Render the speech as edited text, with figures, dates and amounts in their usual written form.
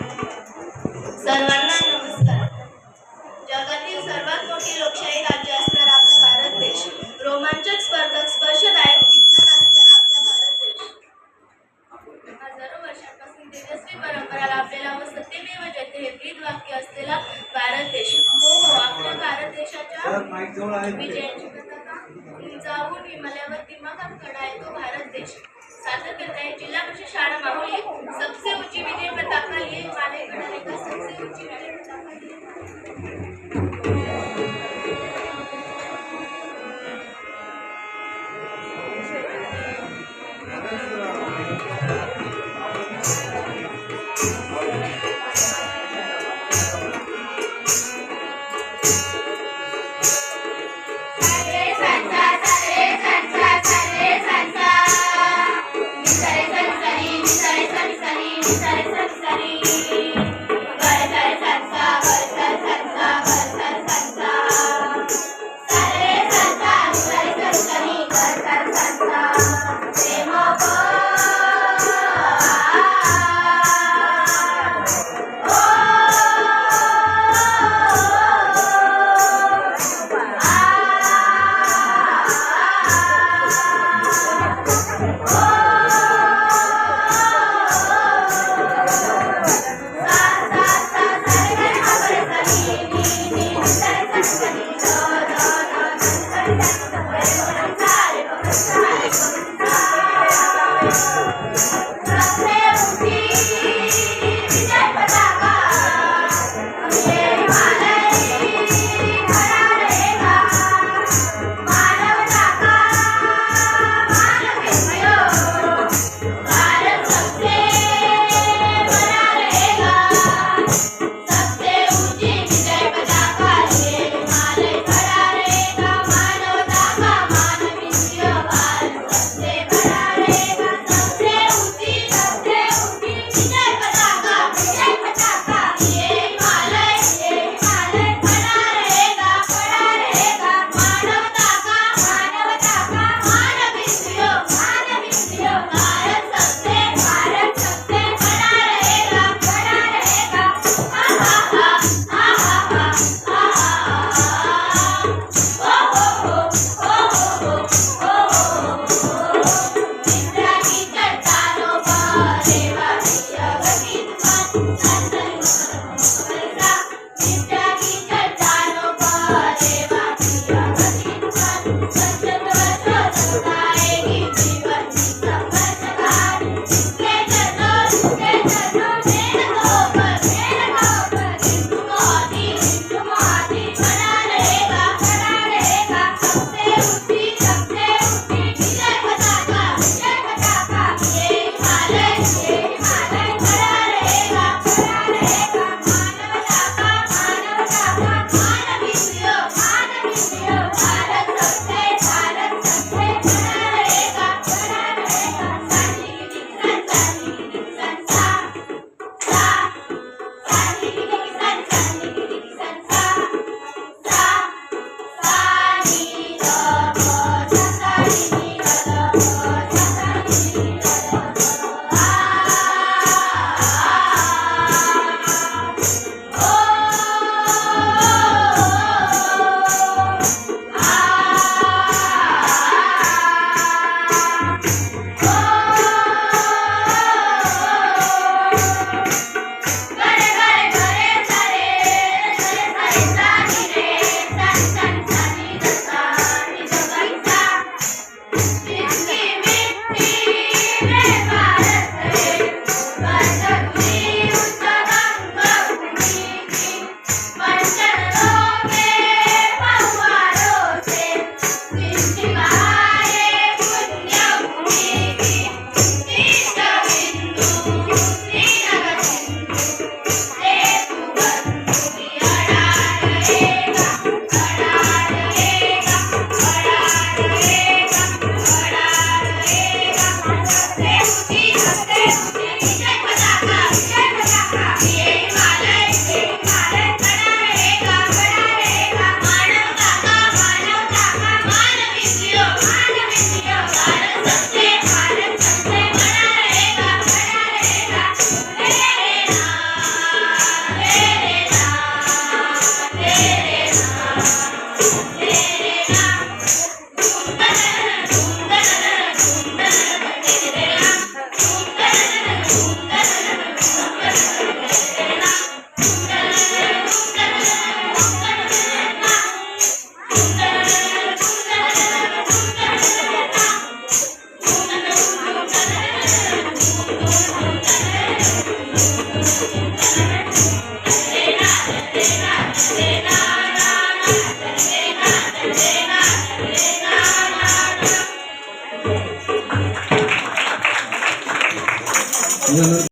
सर्वांना नमस्कार. जगातील सर्वात मोठी लोकशाही राज्य असणारा आपला भारत देश, रोमांचक स्पर्धक स्पर्शदायक विज्ञान असणारा आपला भारत देश, हजारो वर्षांपासून तेजस्वी परंपरा लाभलेला व सत्यमेव जयते हे ब्रीद वाक्य असलेला भारत देश. हो, आपल्या भारत देशाच्या विजयाची पताका उंचावून हिमालयावर दिमाखात खडा आहे तो भारत देश. सादर करता है जिला परिषद शाळा माहुली सबसे ऊंची विजय पताका लिए हिमालय खड़ा का सबसे ऊंची विजय पताका लिए देश